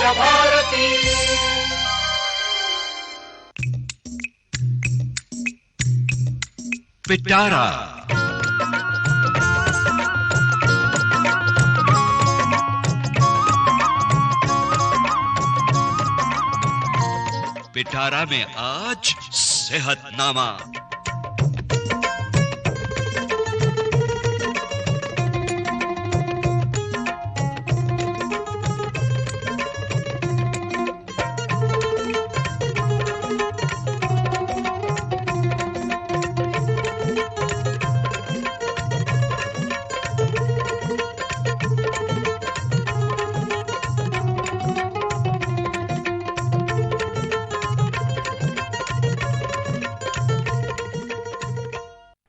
विविध भारती। पिटारा पिटारा में आज सेहतनामा।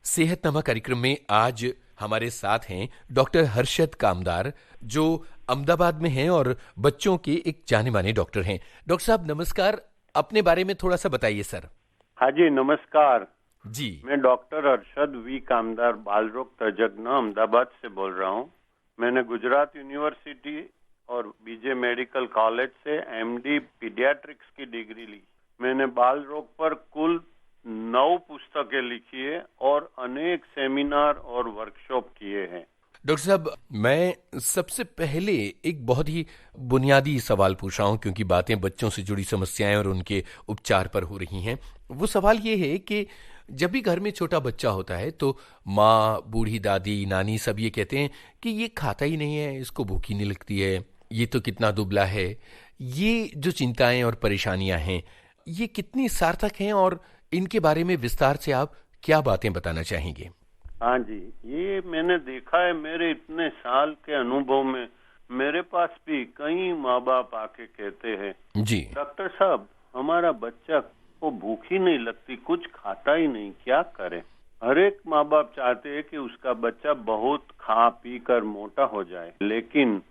सेहतनामा कार्यक्रम में आज हमारे साथ हैं डॉक्टर हर्षद कामदार, जो अहमदाबाद में हैं और बच्चों के एक जाने माने डॉक्टर हैं। डॉक्टर साहब नमस्कार, अपने बारे में थोड़ा सा बताइए सर। हाँ जी नमस्कार जी। मैं डॉक्टर हर्षद वी कामदार, बाल रोग तज्ञ अहमदाबाद से बोल रहा हूँ। मैंने गुजरात यूनिवर्सिटी और बीजे मेडिकल कॉलेज से एमडी पीडियाट्रिक्स की डिग्री ली। मैंने बाल रोग पर कुल 9 पुस्तकें लिखी है और अनेक सेमिनार और वर्कशॉप किए हैं। डॉक्टर साहब, मैं सबसे पहले एक बहुत ही बुनियादी सवाल पूछ रहा हूँ, क्योंकि बातें बच्चों से जुड़ी समस्याएं और उनके उपचार पर हो रही हैं। वो सवाल ये है कि जब भी घर में छोटा बच्चा होता है तो माँ, बूढ़ी दादी, नानी सब ये कहते हैं कि ये खाता ही नहीं है, इसको भूख ही नहीं लगती है, ये तो कितना दुबला है। ये जो चिंताएं और परेशानियां हैं, ये कितनी सार्थक हैं और इनके बारे में विस्तार से आप क्या बातें बताना चाहेंगे? हाँ जी, ये मैंने देखा है मेरे इतने साल के अनुभव में। मेरे पास भी कई माँ बाप आके कहते हैं जी डॉक्टर साहब हमारा बच्चा को भूख ही नहीं लगती, कुछ खाता ही नहीं, क्या करें। हर एक माँ बाप चाहते हैं कि उसका बच्चा बहुत खा पी कर मोटा हो जाए, लेकिन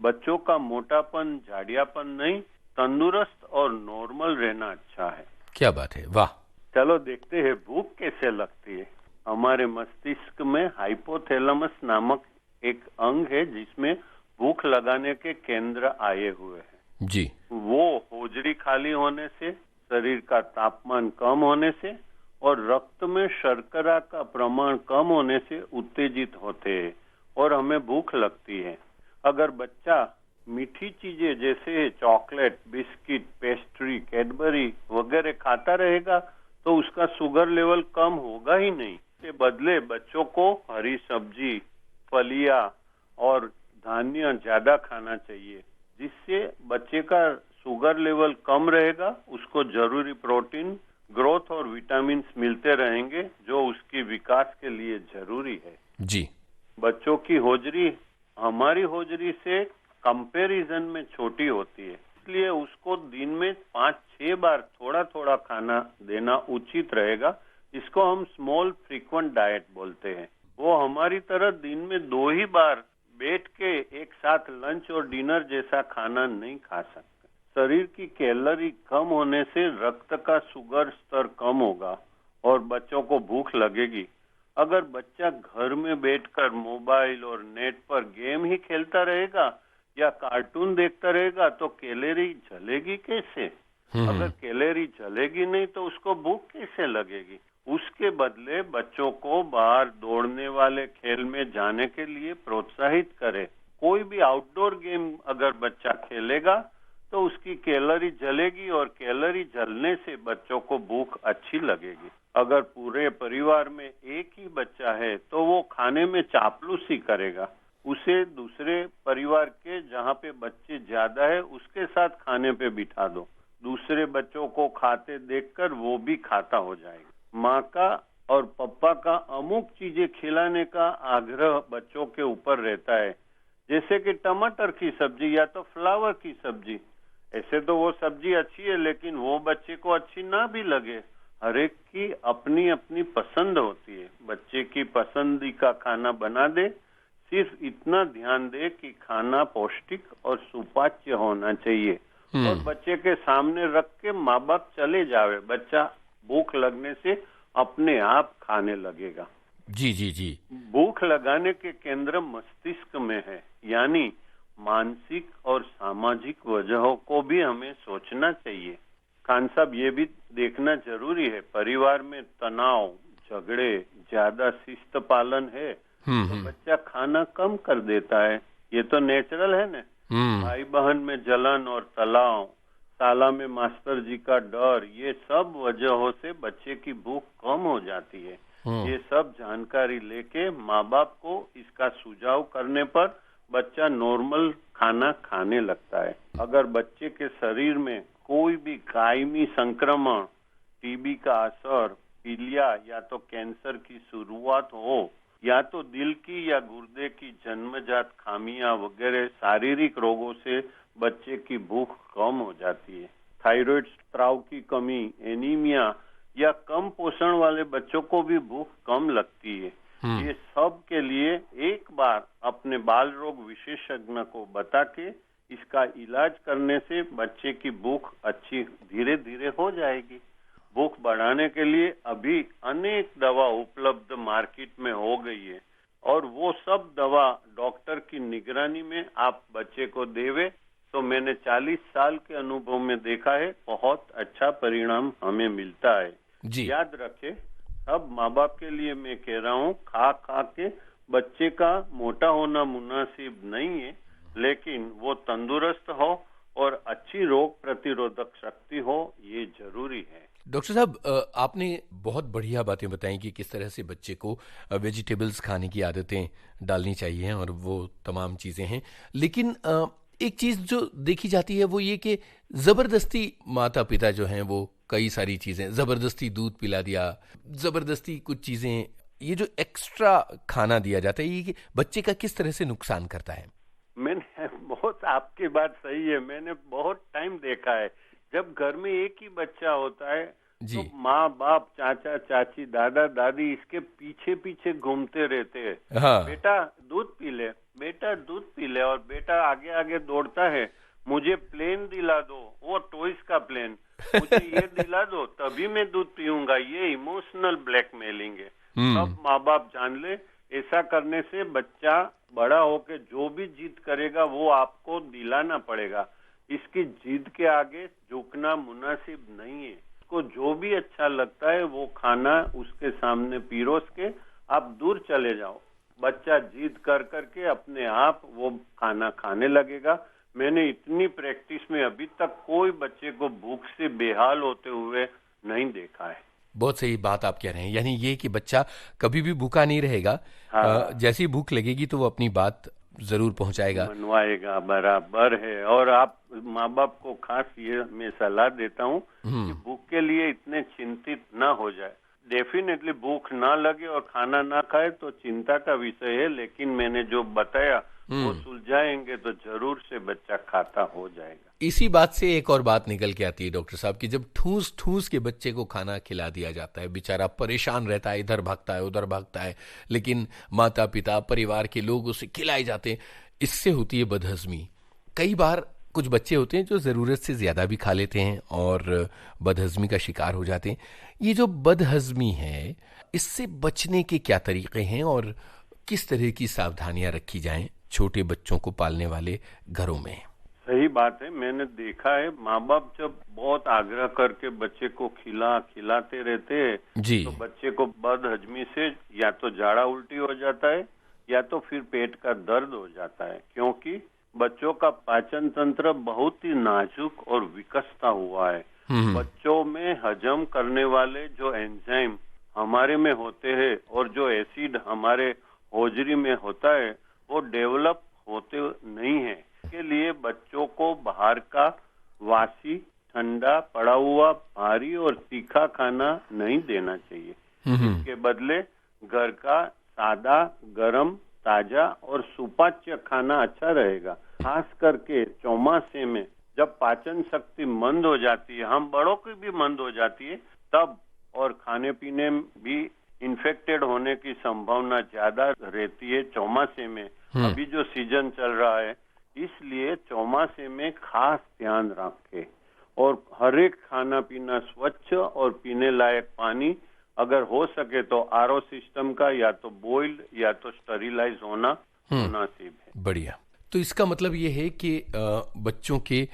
बच्चों का मोटापन, झाड़ियापन नहीं, तंदुरुस्त और नॉर्मल रहना अच्छा है। क्या बात है, वाह। चलो देखते हैं भूख कैसे लगती है। हमारे मस्तिष्क में हाइपोथैलेमस नामक एक अंग है जिसमें भूख लगाने के केंद्र आए हुए हैं जी। वो होजरी खाली होने से, शरीर का तापमान कम होने से और रक्त में शर्करा का प्रमाण कम होने से उत्तेजित होते हैं और हमें भूख लगती है। अगर बच्चा मीठी चीजें जैसे चॉकलेट, बिस्किट, पेस्ट्री, कैडबरी वगैरह खाता रहेगा तो उसका शुगर लेवल कम होगा ही नहीं। इसके बदले बच्चों को हरी सब्जी, फलियां और धान्य ज्यादा खाना चाहिए, जिससे बच्चे का शुगर लेवल कम रहेगा, उसको जरूरी प्रोटीन, ग्रोथ और विटामिन मिलते रहेंगे जो उसकी विकास के लिए जरूरी है। जी। बच्चों की होजरी हमारी होजरी से कंपैरिजन में छोटी होती है, इसलिए उसको दिन में 5-6 बार थोड़ा थोड़ा खाना देना उचित रहेगा। इसको हम स्मॉल फ्रीक्वेंट डाइट बोलते हैं। वो हमारी तरह दिन में 2 ही बार बैठ के एक साथ लंच और डिनर जैसा खाना नहीं खा सकते। शरीर की कैलोरी कम होने से रक्त का शुगर स्तर कम होगा और बच्चों को भूख लगेगी। अगर बच्चा घर में बैठकर मोबाइल और नेट पर गेम ही खेलता रहेगा या कार्टून देखता रहेगा तो कैलोरी जलेगी कैसे? अगर कैलोरी जलेगी नहीं तो उसको भूख कैसे लगेगी? उसके बदले बच्चों को बाहर दौड़ने वाले खेल में जाने के लिए प्रोत्साहित करें। कोई भी आउटडोर गेम अगर बच्चा खेलेगा तो उसकी कैलोरी जलेगी और कैलोरी जलने से बच्चों को भूख अच्छी लगेगी। अगर पूरे परिवार में एक ही बच्चा है तो वो खाने में चापलूसी करेगा। उसे दूसरे परिवार के जहाँ पे बच्चे ज्यादा है उसके साथ खाने पे बिठा दो। दूसरे बच्चों को खाते देखकर वो भी खाता हो जाएगा। माँ का और पापा का अमुक चीजें खिलाने का आग्रह बच्चों के ऊपर रहता है, जैसे कि टमाटर की सब्जी या तो फ्लावर की सब्जी। ऐसे तो वो सब्जी अच्छी है लेकिन वो बच्चे को अच्छी ना भी लगे। हर एक की अपनी अपनी पसंद होती है। बच्चे की पसंदी का खाना बना दे, सिर्फ इतना ध्यान दे कि खाना पौष्टिक और सुपाच्य होना चाहिए और बच्चे के सामने रख के माँ बाप चले जावे। बच्चा भूख लगने से अपने आप खाने लगेगा। जी जी जी। भूख लगाने के केंद्र मस्तिष्क में है, यानी मानसिक और सामाजिक वजहों को भी हमें सोचना चाहिए। खान साहब, ये भी देखना जरूरी है, परिवार में तनाव, झगड़े, ज्यादा शिस्त पालन है तो बच्चा खाना कम कर देता है। ये तो नेचुरल है ना। भाई बहन में जलन और तनाव, शाला में मास्टर जी का डर, ये सब वजहों से बच्चे की भूख कम हो जाती है। ये सब जानकारी लेके माँ बाप को इसका सुझाव करने पर बच्चा नॉर्मल खाना खाने लगता है। अगर बच्चे के शरीर में कोई भी कायमी संक्रमण, टीबी का असर, पीलिया या तो कैंसर की शुरुआत हो, या तो दिल की या गुर्दे की जन्मजात खामियां वगैरह शारीरिक रोगों से बच्चे की भूख कम हो जाती है। थायराइड स्राव की कमी, एनीमिया या कम पोषण वाले बच्चों को भी भूख कम लगती है। ये सब के लिए एक बार अपने बाल रोग विशेषज्ञ को बता के इसका इलाज करने से बच्चे की भूख अच्छी धीरे धीरे हो जाएगी। भूख बढ़ाने के लिए अभी अनेक दवा उपलब्ध मार्केट में हो गई है और वो सब दवा डॉक्टर की निगरानी में आप बच्चे को देवे तो मैंने 40 साल के अनुभव में देखा है, बहुत अच्छा परिणाम हमें मिलता है जी। याद रखे, अब माँ बाप के लिए मैं कह रहा हूँ, खा खा के बच्चे का मोटा होना मुनासिब नहीं है, लेकिन वो तंदुरुस्त हो और अच्छी रोग प्रतिरोधक शक्ति हो, ये जरूरी है। डॉक्टर साहब, आपने बहुत बढ़िया बातें बताई कि किस तरह से बच्चे को वेजिटेबल्स खाने की आदतें डालनी चाहिए और वो तमाम चीज़ें हैं। लेकिन एक चीज़ जो देखी जाती है वो ये कि ज़बरदस्ती माता पिता जो हैं वो कई सारी चीज़ें, ज़बरदस्ती दूध पिला दिया, ज़बरदस्ती कुछ चीज़ें, ये जो एक्स्ट्रा खाना दिया जाता है, ये कि बच्चे का किस तरह से नुकसान करता है? मैंने बहुत, आपकी बात सही है, मैंने बहुत टाइम देखा है जब घर में एक ही बच्चा होता है तो माँ बाप, चाचा चाची, दादा दादी इसके पीछे पीछे घूमते रहते हैं। हाँ। बेटा दूध पी ले, बेटा दूध पी ले, और बेटा आगे आगे दौड़ता है, मुझे प्लेन दिला दो, वो टॉयज का प्लेन, मुझे ये दिला दो तभी मैं दूध पीऊंगा। ये इमोशनल ब्लैकमेलिंग है। सब माँ बाप जान ले, ऐसा करने से बच्चा बड़ा होके जो भी जिद करेगा वो आपको दिलाना पड़ेगा। इसकी जिद के आगे झुकना मुनासिब नहीं है। को जो भी अच्छा लगता है वो खाना उसके सामने पीरोस के आप दूर चले जाओ। बच्चा जिद कर करके अपने आप वो खाना खाने लगेगा। मैंने इतनी प्रैक्टिस में अभी तक कोई बच्चे को भूख से बेहाल होते हुए नहीं देखा है। बहुत सही बात आप कह रहे हैं, यानी ये कि बच्चा कभी भी भूखा नहीं रहेगा। हाँ। जैसी भूख लगेगी तो वो अपनी बात जरूर पहुंचाएगा, मनवाएगा, बराबर है। और आप माँ बाप को खास ये मैं सलाह देता हूँ कि भूख के लिए इतने चिंतित ना हो जाए। डेफिनेटली भूख ना लगे और खाना ना खाए तो चिंता का विषय है, लेकिन मैंने जो बताया वो सुलझाएंगे तो जरूर से बच्चा खाता हो जाएगा। इसी बात से एक और बात निकल के आती है डॉक्टर साहब कि जब ठूस ठूस के बच्चे को खाना खिला दिया जाता है, बेचारा परेशान रहता है, इधर भागता है उधर भागता है, लेकिन माता पिता परिवार के लोग उसे खिलाए जाते हैं, इससे होती है बदहजमी। कई बार कुछ बच्चे होते हैं जो ज़रूरत से ज़्यादा भी खा लेते हैं और बदहजमी का शिकार हो जाते हैं। ये जो बदहजमी है, इससे बचने के क्या तरीके हैं और किस तरह की सावधानियां रखी जाएं छोटे बच्चों को पालने वाले घरों में? सही बात है, मैंने देखा है माँ बाप जब बहुत आग्रह करके बच्चे को खिलाते रहते हैं जी, तो बच्चे को बदहजमी से या तो झाड़ा उल्टी हो जाता है या तो फिर पेट का दर्द हो जाता है, क्योंकि बच्चों का पाचन तंत्र बहुत ही नाजुक और विकसता हुआ है। बच्चों में हजम करने वाले जो एंजाइम हमारे में होते हैं और जो एसिड हमारे होजरी में होता है वो डेवलप होते नहीं है। के लिए बच्चों को बाहर का वासी, ठंडा पड़ा हुआ, भारी और तीखा खाना नहीं देना चाहिए। इसके बदले घर का सादा, गरम, ताजा और सुपाच्य खाना अच्छा रहेगा। खास करके चौमासे में जब पाचन शक्ति मंद हो जाती है, हम बड़ों की भी मंद हो जाती है तब, और खाने पीने में भी इन्फेक्टेड होने की संभावना ज्यादा रहती है चौमासे में। अभी जो सीजन चल रहा है, इसलिए चौमासे में खास ध्यान रखें और हर एक खाना पीना स्वच्छ और पीने लायक पानी, अगर हो सके तो आरओ सिस्टम का या तो बॉइल्ड या तो स्टरीलाइज होना मुनासिब है। बढ़िया। तो इसका मतलब ये है कि बच्चों के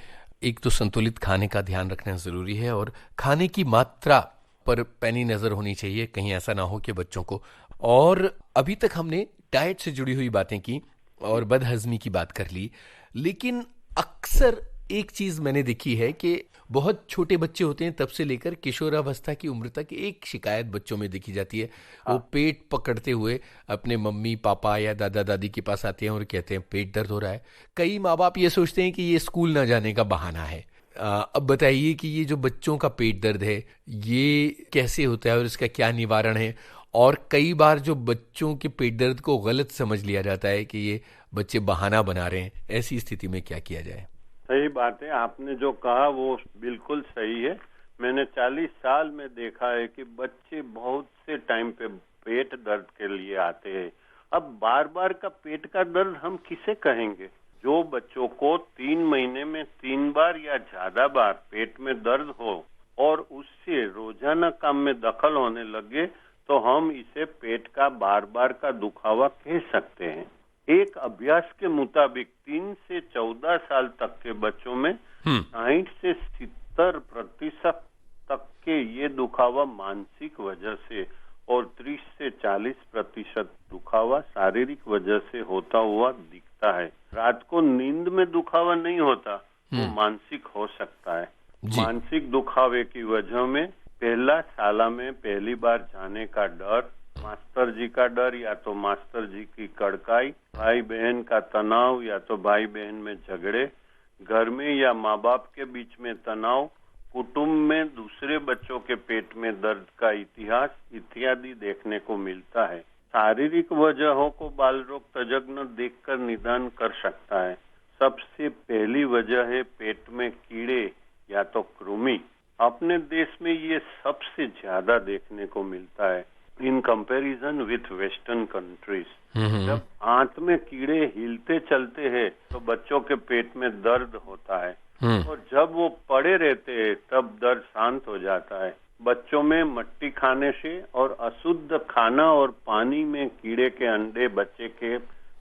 एक तो संतुलित खाने का ध्यान रखना ज़रूरी है और खाने की मात्रा पर पैनी नज़र होनी चाहिए, कहीं ऐसा ना हो कि बच्चों को। और अभी तक हमने डाइट से जुड़ी हुई बातें की और बदहजमी की बात कर ली, लेकिन अक्सर एक चीज़ मैंने देखी है कि बहुत छोटे बच्चे होते हैं तब से लेकर किशोरावस्था की उम्र तक एक शिकायत बच्चों में देखी जाती है। वो पेट पकड़ते हुए अपने मम्मी पापा या दादा दादी के पास आते हैं और कहते हैं पेट दर्द हो रहा है। कई माँ बाप ये सोचते हैं कि ये स्कूल ना जाने का बहाना है। अब बताइए कि ये जो बच्चों का पेट दर्द है ये कैसे होता है और इसका क्या निवारण है? और कई बार जो बच्चों के पेट दर्द को गलत समझ लिया जाता है कि ये बच्चे बहाना बना रहे हैं, ऐसी स्थिति में क्या किया जाए? सही बात है, आपने जो कहा वो बिल्कुल सही है। मैंने 40 साल में देखा है कि बच्चे बहुत से टाइम पे पेट दर्द के लिए आते हैं। अब बार बार का पेट का दर्द हम किसे कहेंगे? जो बच्चों को 3 महीने में 3 बार या ज्यादा बार पेट में दर्द हो और उससे रोजाना काम में दखल होने लगे तो हम इसे पेट का बार बार का दुखावा कह सकते हैं। एक अभ्यास के मुताबिक 3 से 14 साल तक के बच्चों में 60 से 70% तक के ये दुखावा मानसिक वजह से और 30 से 40% दुखावा शारीरिक वजह से होता हुआ दिखता है। रात को नींद में दुखावा नहीं होता, वो मानसिक हो सकता है। मानसिक दुखावे की वजह में पहला शाला में पहली बार जाने का डर, मास्टर जी का डर या तो मास्टर जी की कड़काई, भाई बहन का तनाव या तो भाई बहन में झगड़े, घर में या माँ बाप के बीच में तनाव, कुटुंब में दूसरे बच्चों के पेट में दर्द का इतिहास इत्यादि देखने को मिलता है। शारीरिक वजहों को बाल रोग तज्ञ देखकर निदान कर सकता है। सबसे पहली वजह है पेट में कीड़े या तो कृमि। अपने देश में ये सबसे ज्यादा देखने को मिलता है in comparison with western countries. जब आंत में कीड़े हिलते चलते हैं तो बच्चों के पेट में दर्द होता है और जब वो पड़े रहते हैं तब दर्द शांत हो जाता है। बच्चों में मट्टी खाने से और अशुद्ध खाना और पानी में कीड़े के अंडे बच्चे के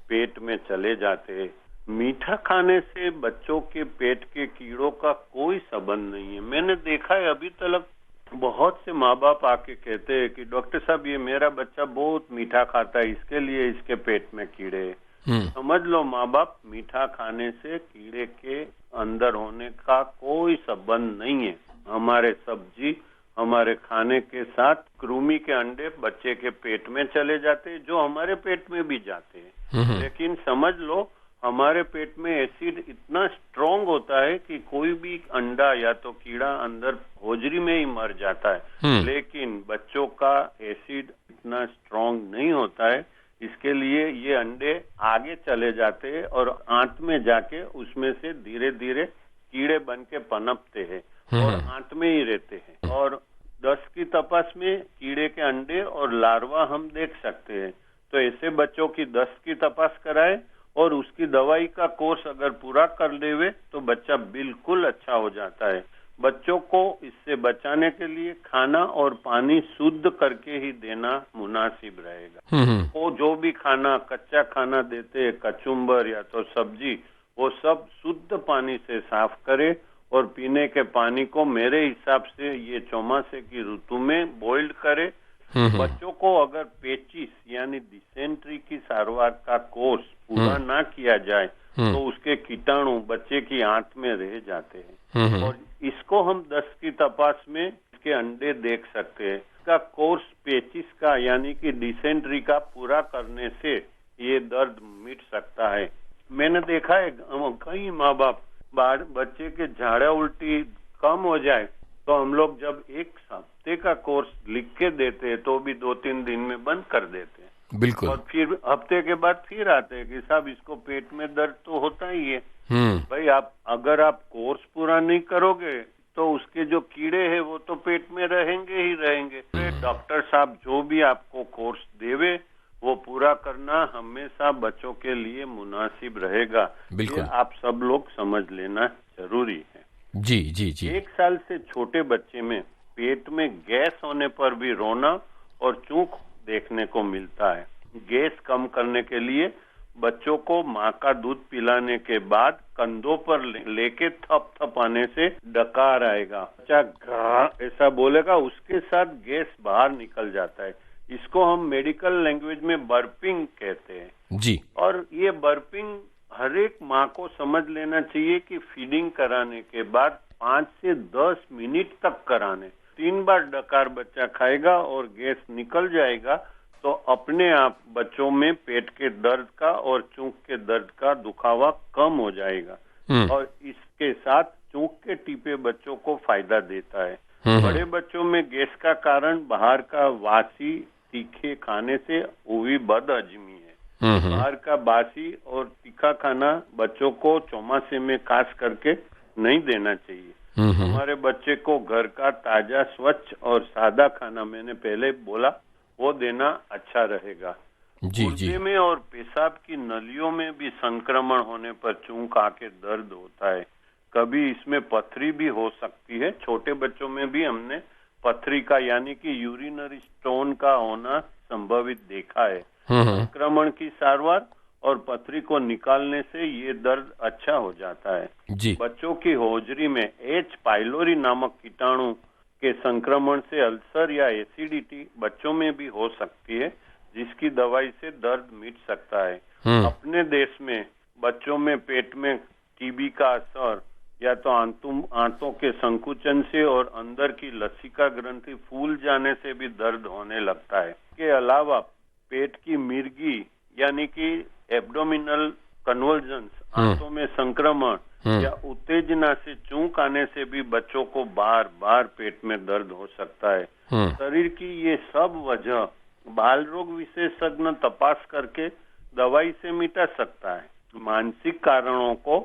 पेट में चले जाते हैं। मीठा खाने से बच्चों के पेट के कीड़ों का कोई संबंध नहीं है। मैंने देखा है अभी तक बहुत से माँ बाप आके कहते हैं कि डॉक्टर साहब ये मेरा बच्चा बहुत मीठा खाता है, इसके लिए इसके पेट में कीड़े हैं। समझ लो माँ बाप, मीठा खाने से कीड़े के अंदर होने का कोई संबंध नहीं है। हमारे सब्जी हमारे खाने के साथ कृमि के अंडे बच्चे के पेट में चले जाते हैं जो हमारे पेट में भी जाते हैं। लेकिन समझ लो हमारे पेट में एसिड इतना स्ट्रांग होता है कि कोई भी अंडा या तो कीड़ा अंदर होजरी में ही मर जाता है। लेकिन बच्चों का एसिड इतना स्ट्रांग नहीं होता है, इसके लिए ये अंडे आगे चले जाते हैं और आंत में जाके उसमें से धीरे धीरे कीड़े बन के पनपते हैं और आंत में ही रहते हैं। और 10 की तपास में कीड़े के अंडे और लार्वा हम देख सकते हैं। तो ऐसे बच्चों की 10 की तपास कराए और उसकी दवाई का कोर्स अगर पूरा कर लेवे तो बच्चा बिल्कुल अच्छा हो जाता है। बच्चों को इससे बचाने के लिए खाना और पानी शुद्ध करके ही देना मुनासिब रहेगा। वो जो भी खाना कच्चा खाना देते हैं, कचुम्बर या तो सब्जी, वो सब शुद्ध पानी से साफ करे और पीने के पानी को मेरे हिसाब से ये चौमासे की ऋतु में बॉइल्ड करे। बच्चों को अगर पेचिस यानी डिसेंट्री की सारवार का कोर्स पूरा ना किया जाए तो उसके कीटाणु बच्चे की आंत में रह जाते हैं और इसको हम 10 की तपास में इसके अंडे देख सकते हैं। इसका कोर्स पेचिस का यानी कि डिसेंट्री का पूरा करने से ये दर्द मिट सकता है। मैंने देखा है कई माँ बाप बच्चे के झाड़ा उल्टी कम हो जाए तो हम लोग जब एक हफ्ते का कोर्स लिख के देते हैं तो भी 2-3 दिन में बंद कर देते हैं। बिल्कुल। और फिर हफ्ते के बाद फिर आते हैं कि साहब इसको पेट में दर्द तो होता ही है। भाई अगर आप कोर्स पूरा नहीं करोगे तो उसके जो कीड़े हैं वो तो पेट में रहेंगे ही रहेंगे। तो डॉक्टर साहब जो भी आपको कोर्स देवे वो पूरा करना हमेशा बच्चों के लिए मुनासिब रहेगा। ये आप सब लोग समझ लेना जरूरी है। जी जी जी। 1 साल से छोटे बच्चे में पेट में गैस होने पर भी रोना और चूक देखने को मिलता है। गैस कम करने के लिए बच्चों को माँ का दूध पिलाने के बाद कंधों पर लेके थप थप आने से डकार आएगा, बच्चा गा ऐसा बोलेगा, उसके साथ गैस बाहर निकल जाता है। इसको हम मेडिकल लैंग्वेज में बर्पिंग कहते हैं जी। और ये बर्पिंग हर एक माँ को समझ लेना चाहिए कि फीडिंग कराने के बाद 5 से 10 मिनट तक कराने। 3 बार डकार बच्चा खाएगा और गैस निकल जाएगा तो अपने आप बच्चों में पेट के दर्द का और चूक के दर्द का दुखावा कम हो जाएगा और इसके साथ चूक के टीपे बच्चों को फायदा देता है। बड़े बच्चों में गैस का कारण बाहर का वासी तीखे खाने से हुई बदहजमी है। बाहर का बासी और तीखा खाना बच्चों को चौमासे में खास करके नहीं देना चाहिए। हमारे बच्चे को घर का ताजा स्वच्छ और सादा खाना, मैंने पहले बोला, वो देना अच्छा रहेगा। गुर्दे में और पेशाब की नलियों में भी संक्रमण होने पर चूक आके दर्द होता है। कभी इसमें पथरी भी हो सकती है। छोटे बच्चों में भी हमने पथरी का यानी कि यूरिनरी स्टोन का होना संभावित देखा है। संक्रमण की सारवार और पथरी को निकालने से ये दर्द अच्छा हो जाता है जी। बच्चों की होजरी में एच पाइलोरी नामक कीटाणु के संक्रमण से अल्सर या एसिडिटी बच्चों में भी हो सकती है, जिसकी दवाई से दर्द मिट सकता है। अपने देश में बच्चों में पेट में टीबी का असर या तो आंतों के संकुचन से और अंदर की लसिका ग्रंथि फूल जाने से भी दर्द होने लगता है। इसके अलावा पेट की मिर्गी यानी कि एब्डोमिनल कन्वर्जन्स, आंतों में संक्रमण या उत्तेजना से चूक आने से भी बच्चों को बार बार पेट में दर्द हो सकता है। शरीर की ये सब वजह बाल रोग विशेषज्ञ तपास करके दवाई से मिटा सकता है। मानसिक कारणों को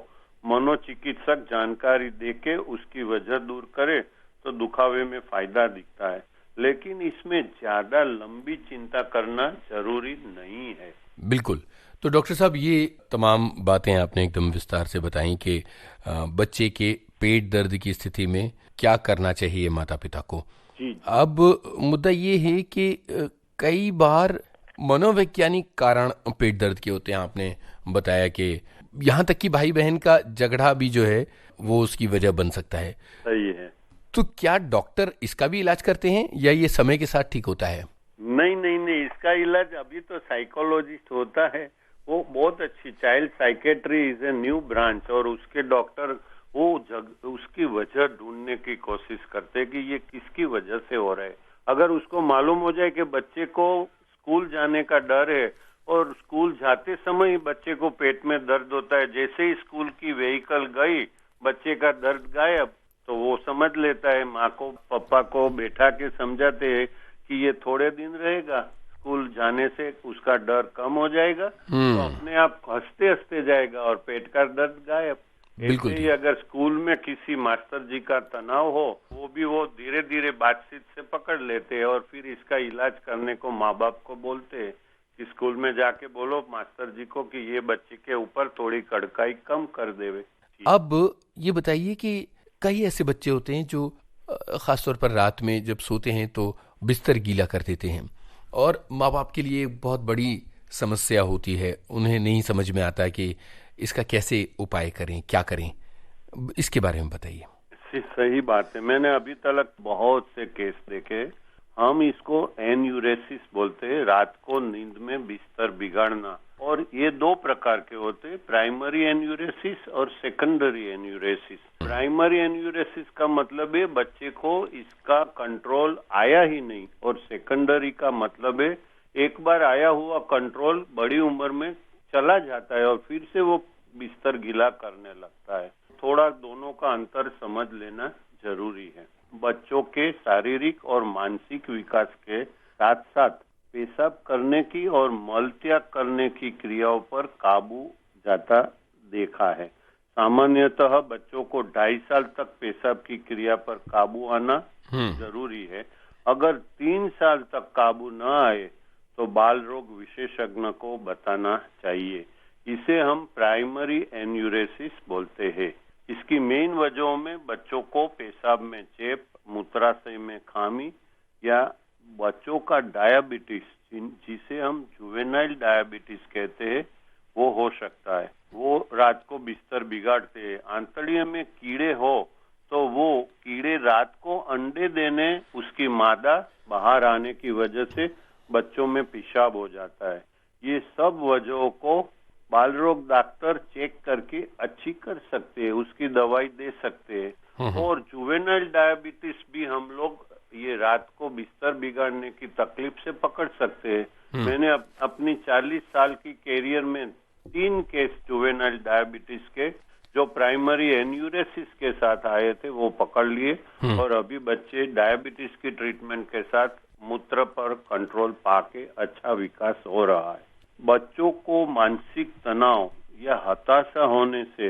मनोचिकित्सक जानकारी देके उसकी वजह दूर करे तो दुखावे में फायदा दिखता है, लेकिन इसमें ज्यादा लंबी चिंता करना जरूरी नहीं है। बिल्कुल। तो डॉक्टर साहब, ये तमाम बातें आपने एकदम विस्तार से बताई कि बच्चे के पेट दर्द की स्थिति में क्या करना चाहिए माता पिता को। जी। अब मुद्दा ये है कि कई बार मनोवैज्ञानिक कारण पेट दर्द के होते हैं। आपने बताया कि यहाँ तक कि भाई बहन का झगड़ा भी जो है वो उसकी वजह बन सकता है। सही है। तो क्या डॉक्टर इसका भी इलाज करते हैं या ये समय के साथ ठीक होता है? नहीं, इसका इलाज अभी तो साइकोलॉजिस्ट होता है, वो बहुत अच्छी, child psychiatry is a new branch, और उसके डॉक्टर वो उसकी वजह ढूंढने की कोशिश करते हैं कि ये किसकी वजह से हो रहा है। अगर उसको मालूम हो जाए कि बच्चे को स्कूल जाने का डर है और स्कूल जाते समय ही बच्चे को पेट में दर्द होता है, जैसे ही स्कूल की व्हीकल गई बच्चे का दर्द गायब, तो वो समझ लेता है, माँ को पापा को बैठा के समझाते हैं कि ये थोड़े दिन रहेगा, स्कूल जाने से उसका डर कम हो जाएगा, तो अपने आप हंसते हंसते जाएगा और पेट का दर्द गायब। ऐसे ही अगर स्कूल में किसी मास्टर जी का तनाव हो, वो धीरे धीरे बातचीत से पकड़ लेते हैं और फिर इसका इलाज करने को माँ बाप को बोलते हैं कि स्कूल में जाके बोलो मास्टर जी को कि ये बच्चे के ऊपर थोड़ी कड़काई कम कर देवे। अब ये बताइए कि कई ऐसे बच्चे होते हैं जो खासतौर पर रात में जब सोते हैं तो बिस्तर गीला कर देते हैं और माँ बाप के लिए बहुत बड़ी समस्या होती है। उन्हें नहीं समझ में आता कि इसका कैसे उपाय करें, क्या करें, इसके बारे में बताइए। सही बात है। मैंने अभी तक बहुत से केस देखे। हम इसको एन्यूरेसिस बोलते हैं, रात को नींद में बिस्तर बिगाड़ना, और ये 2 प्रकार के होते हैं, प्राइमरी एन्यूरेसिस और सेकेंडरी एन्यूरेसिस। प्राइमरी एन्यूरेसिस का मतलब है बच्चे को इसका कंट्रोल आया ही नहीं, और सेकेंडरी का मतलब है एक बार आया हुआ कंट्रोल बड़ी उम्र में चला जाता है और फिर से वो बिस्तर गीला करने लगता है। थोड़ा दोनों का अंतर समझ लेना जरूरी है। बच्चों के शारीरिक और मानसिक विकास के साथ साथ पेशाब करने की और मल त्याग करने की क्रियाओं पर काबू जाता देखा है। सामान्यतः बच्चों को 2.5 साल तक पेशाब की क्रिया पर काबू आना जरूरी है। अगर 3 साल तक काबू न आए तो बाल रोग विशेषज्ञ को बताना चाहिए। इसे हम प्राइमरी एन्यूरेसिस बोलते हैं। इसकी मेन वजहों में बच्चों को पेशाब में चेप, मूत्राशय में खामी या बच्चों का डायबिटीज, जिसे हम जुवेनाइल डायबिटीज कहते हैं, वो बिस्तर बिगाड़ते हैं। आंतड़ियों में कीड़े हो तो वो कीड़े रात को अंडे देने उसकी मादा बाहर आने की वजह से बच्चों में पेशाब हो जाता है। ये सब वजहों को बाल रोग डॉक्टर चेक करके अच्छी कर सकते हैं, उसकी दवाई दे सकते हैं। और जुवेनाइल डायबिटीज भी हम लोग ये रात को बिस्तर बिगाड़ने की तकलीफ से पकड़ सकते हैं। मैंने अपनी 40 साल की कैरियर में 3 केस जुवेनाइल डायबिटीज के जो प्राइमरी एन्यूरेसिस के साथ आए थे वो पकड़ लिए, और अभी बच्चे डायबिटीज की ट्रीटमेंट के साथ मूत्र पर कंट्रोल पाके अच्छा विकास हो रहा है। बच्चों को मानसिक तनाव या हताशा होने से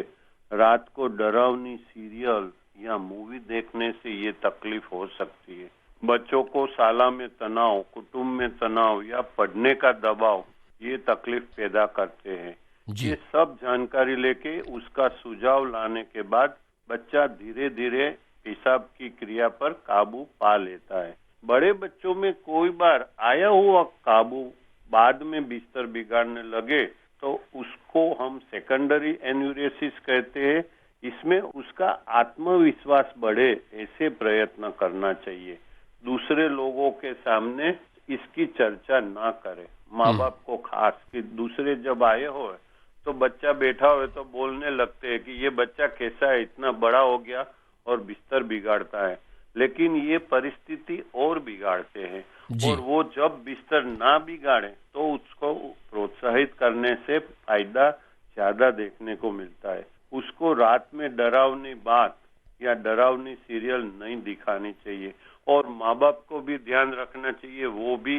रात को डरावनी सीरियल या मूवी देखने से ये तकलीफ हो सकती है। बच्चों को शाला में तनाव, कुटुंब में तनाव या पढ़ने का दबाव ये तकलीफ पैदा करते हैं। ये सब जानकारी लेके उसका सुझाव लाने के बाद बच्चा धीरे धीरे पेशाब की क्रिया पर काबू पा लेता है। बड़े बच्चों में कोई बार आया हुआ काबू बाद में बिस्तर बिगाड़ने लगे तो उसको हम सेकेंडरी एन्यूरेसिस कहते हैं। इसमें उसका आत्मविश्वास बढ़े ऐसे प्रयत्न करना चाहिए। दूसरे लोगों के सामने इसकी चर्चा ना करे, माँ बाप को खास, कि दूसरे जब आए हो तो बच्चा बैठा हो तो बोलने लगते हैं कि ये बच्चा कैसा है, इतना बड़ा हो गया और बिस्तर बिगाड़ता है। लेकिन ये परिस्थिति और बिगाड़ते हैं, और वो जब बिस्तर ना बिगाड़े तो उसको प्रोत्साहित करने से फायदा ज्यादा देखने को मिलता है। उसको रात में डरावनी बात या डरावनी सीरियल नहीं दिखानी चाहिए, और माँ बाप को भी ध्यान रखना चाहिए वो भी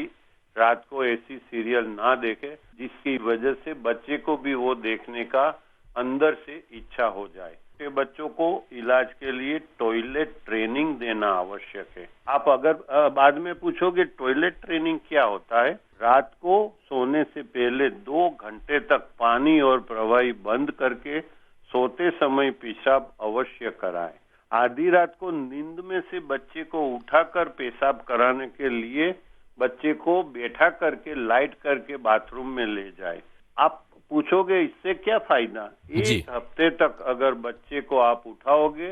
रात को ऐसी सीरियल ना देखे जिसकी वजह से बच्चे को भी वो देखने का अंदर से इच्छा हो जाए। के बच्चों को इलाज के लिए टॉयलेट ट्रेनिंग देना आवश्यक है। आप अगर बाद में पूछोगे टॉयलेट ट्रेनिंग क्या होता है, रात को सोने से पहले 2 घंटे तक पानी और प्रवाही बंद करके सोते समय पेशाब अवश्य कराएं। आधी रात को नींद में से बच्चे को उठाकर पेशाब कराने के लिए बच्चे को बैठा करके लाइट करके बाथरूम में ले जाए। आप पूछोगे इससे क्या फायदा? 1 हफ्ते तक अगर बच्चे को आप उठाओगे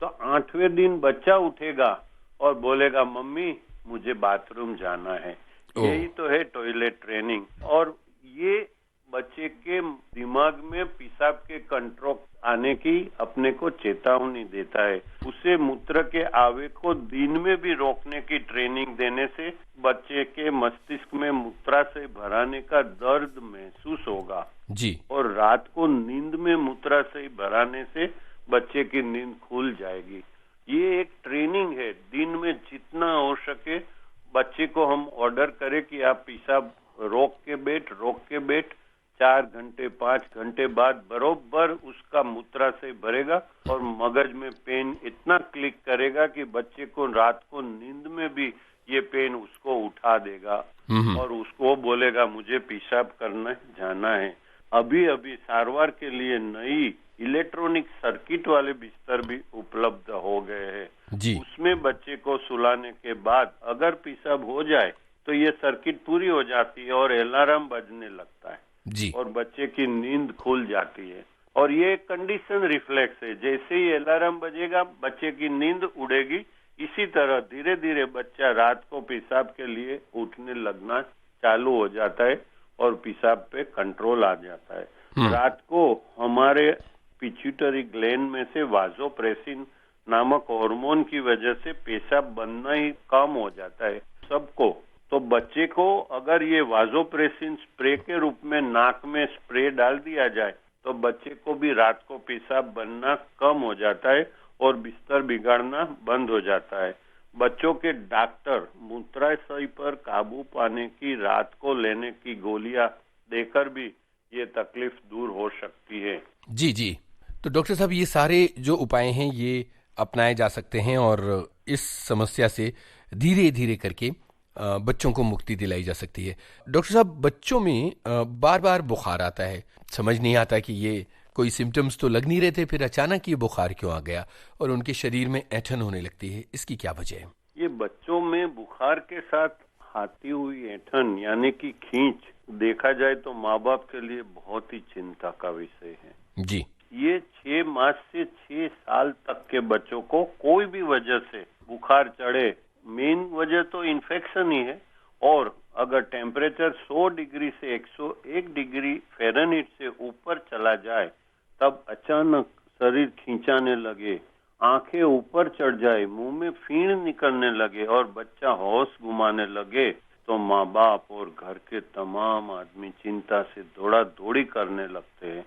तो 8वें दिन बच्चा उठेगा और बोलेगा मम्मी मुझे बाथरूम जाना है। यही तो है टॉयलेट ट्रेनिंग। और ये बच्चे के दिमाग में पेशाब के कंट्रोल आने की अपने को चेतावनी देता है। उसे मूत्र के आवे को दिन में भी रोकने की ट्रेनिंग देने से बच्चे के मस्तिष्क में मूत्राशय भराने का दर्द महसूस होगा जी, और रात को नींद में मूत्राशय भराने से बच्चे की नींद खुल जाएगी। ये एक ट्रेनिंग है। दिन में जितना हो सके बच्चे को हम ऑर्डर करें कि आप पेशाब रोक के बैठ 4 घंटे 5 घंटे बाद बरोबर उसका मूत्राशय भरेगा और मगज में पेन इतना क्लिक करेगा कि बच्चे को रात को नींद में भी ये पेन उसको उठा देगा और उसको बोलेगा मुझे पेशाब करने जाना है। अभी सारवार के लिए नई इलेक्ट्रॉनिक सर्किट वाले बिस्तर भी उपलब्ध हो गए हैं। उसमें बच्चे को सुलाने के बाद अगर पेशाब हो जाए तो ये सर्किट पूरी हो जाती है और अलार्म बजने लगता है जी, और बच्चे की नींद खुल जाती है। और ये कंडीशन रिफ्लेक्स है, जैसे ही अलार्म बजेगा बच्चे की नींद उड़ेगी। इसी तरह धीरे धीरे बच्चा रात को पेशाब के लिए उठने लगना चालू हो जाता है और पेशाब पे कंट्रोल आ जाता है। रात को हमारे पिट्यूटरी ग्लैंड में से वासोप्रेसिन नामक हार्मोन की वजह से पेशाब बनना ही कम हो जाता है सबको। तो बच्चे को अगर ये वासोप्रेसिन स्प्रे के रूप में नाक में स्प्रे डाल दिया जाए तो बच्चे को भी रात को पेशाब बनना कम हो जाता है और बिस्तर बिगाड़ना बंद हो जाता है। बच्चों के डॉक्टर मूत्राशय पर काबू पाने की रात को लेने की गोलियां देकर भी ये तकलीफ दूर हो सकती है। जी जी, तो डॉक्टर साहब ये सारे जो उपाय हैं ये अपनाए जा सकते हैं और इस समस्या से धीरे धीरे करके बच्चों को मुक्ति दिलाई जा सकती है। डॉक्टर साहब, बच्चों में बार बार बुखार आता है, समझ नहीं आता कि ये कोई सिम्टम्स तो लग नहीं रहे थे, फिर अचानक ये बुखार क्यों आ गया और उनके शरीर में ऐंठन होने लगती है, इसकी क्या वजह है? ये बच्चों में बुखार के साथ आती हुई ऐंठन यानी कि खींच देखा जाए तो माँ बाप के लिए बहुत ही चिंता का विषय है जी। ये 6 मास से 6 साल तक के बच्चों को कोई भी वजह से बुखार चढ़े, मेन वजह तो इन्फेक्शन ही है, और अगर टेम्परेचर 100 डिग्री से 101 डिग्री फ़ारेनहाइट से ऊपर चला जाए, तब अचानक शरीर खींचाने लगे, आंखें ऊपर चढ़ जाए, मुंह में फीण निकलने लगे और बच्चा होश घुमाने लगे, तो माँ बाप और घर के तमाम आदमी चिंता से दौड़ा दौड़ी करने लगते हैं।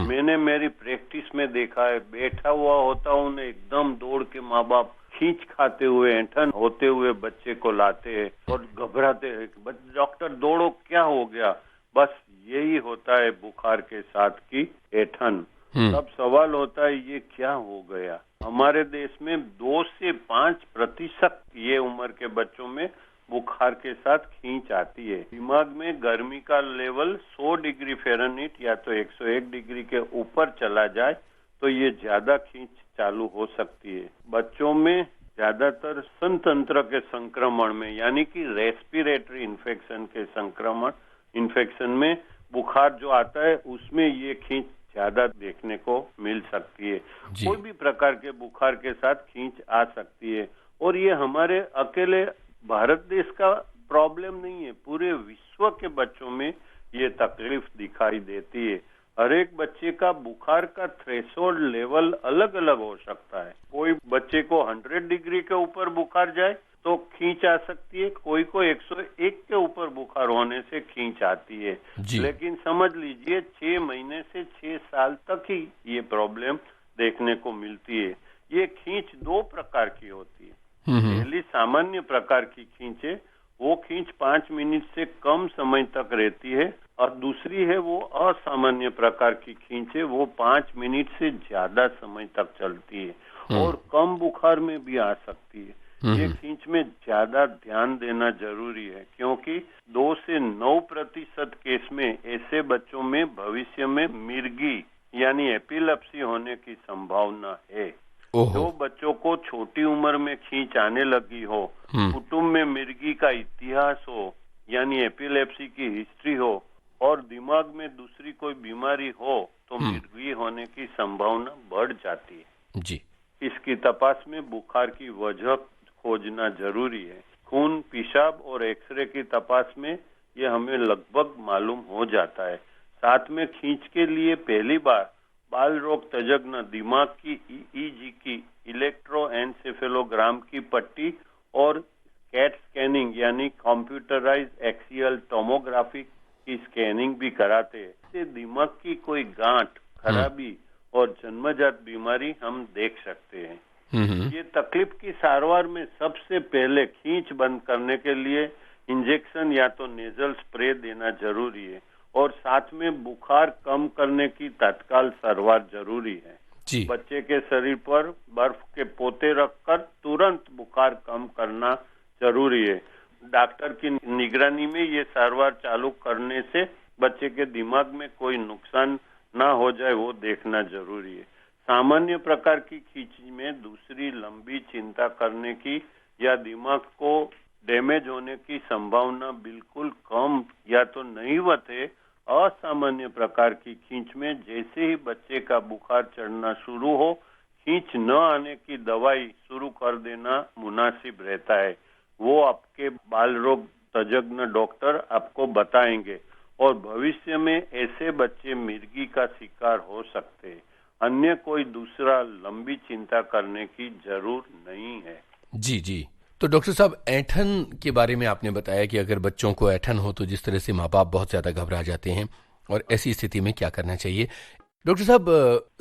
मैंने मेरी प्रैक्टिस में देखा है, बैठा हुआ होता हूँ उन्हें एकदम दौड़ के माँ बाप खींच खाते हुए, ऐंठन होते हुए बच्चे को लाते हैं और घबराते हैं, डॉक्टर दौड़ो क्या हो गया। बस यही होता है बुखार के साथ की ऐंठन। तब सवाल होता है ये क्या हो गया। हमारे देश में 2 से 5% ये उम्र के बच्चों में बुखार के साथ खींच आती है। दिमाग में गर्मी का लेवल 100 डिग्री फ़ारेनहाइट या तो 101 डिग्री के ऊपर चला जाए तो ये ज्यादा खींच चालू हो सकती है। बच्चों में ज्यादातर स्तन तंत्र के संक्रमण में, यानी कि रेस्पिरेटरी इन्फेक्शन के इन्फेक्शन में बुखार जो आता है उसमें ये खींच ज्यादा देखने को मिल सकती है। कोई भी प्रकार के बुखार के साथ खींच आ सकती है, और ये हमारे अकेले भारत देश का प्रॉब्लम नहीं है, पूरे विश्व के बच्चों में ये तकलीफ दिखाई देती है। हर एक बच्चे का बुखार का थ्रेशोल्ड लेवल अलग अलग हो सकता है। कोई बच्चे को 100 डिग्री के ऊपर बुखार जाए तो खींच आ सकती है, कोई को 101 के ऊपर बुखार होने से खींच आती है। लेकिन समझ लीजिए 6 महीने से 6 साल तक ही ये प्रॉब्लम देखने को मिलती है। ये खींच 2 प्रकार की होती है। पहली सामान्य प्रकार की खींच है, वो खींच 5 मिनट से कम समय तक रहती है, और दूसरी है वो असामान्य प्रकार की खींच है, वो 5 मिनट से ज्यादा समय तक चलती है और कम बुखार में भी आ सकती है। ये खींच में ज्यादा ध्यान देना जरूरी है, क्योंकि 2 से 9% केस में ऐसे बच्चों में भविष्य में मिर्गी यानी एपिलेप्सी होने की संभावना है। जो बच्चों को छोटी उम्र में खींच आने लगी हो, कुटुंब में मिर्गी का इतिहास हो, यानी एपिलेप्सी की हिस्ट्री हो, और दिमाग में दूसरी कोई बीमारी हो, तो मिर्गी होने की संभावना बढ़ जाती है। जी। इसकी तपास में बुखार की वजह खोजना जरूरी है। खून, पेशाब और एक्सरे की तपास में ये हमें लगभग मालूम हो जाता है। साथ में खींच के लिए पहली बार बाल रोग तज्ञ दिमाग की ईईजी की इलेक्ट्रोएन्सेफेलोग्राम की पट्टी और कैट स्कैनिंग यानी कंप्यूटराइज एक्सियल टोमोग्राफी की स्कैनिंग भी कराते हैं। इससे दिमाग की कोई गांठ, खराबी और जन्मजात बीमारी हम देख सकते हैं। ये तकलीफ की सारवार में सबसे पहले खींच बंद करने के लिए इंजेक्शन या तो नेजल स्प्रे देना जरूरी है, और साथ में बुखार कम करने की तत्काल सारवार जरूरी है। बच्चे के शरीर पर बर्फ के पोते रखकर तुरंत बुखार कम करना जरूरी है। डॉक्टर की निगरानी में ये सारवार चालू करने से बच्चे के दिमाग में कोई नुकसान ना हो जाए वो देखना जरूरी है। सामान्य प्रकार की खींच में दूसरी लंबी चिंता करने की या दिमाग को डैमेज होने की संभावना बिल्कुल कम या तो नहीवत है। असामान्य प्रकार की खींच में जैसे ही बच्चे का बुखार चढ़ना शुरू हो, खींच न आने की दवाई शुरू कर देना मुनासिब रहता है। वो आपके बाल रोग तज्ञ डॉक्टर आपको बताएंगे, और भविष्य में ऐसे बच्चे मिर्गी का शिकार हो सकते हैं। अन्य कोई दूसरा लंबी चिंता करने की जरूर नहीं है। जी जी। तो डॉक्टर साहब, ऐंठन के बारे में आपने बताया कि अगर बच्चों को ऐंठन हो तो जिस तरह से माँ बाप बहुत ज़्यादा घबरा जाते हैं, और ऐसी स्थिति में क्या करना चाहिए। डॉक्टर साहब,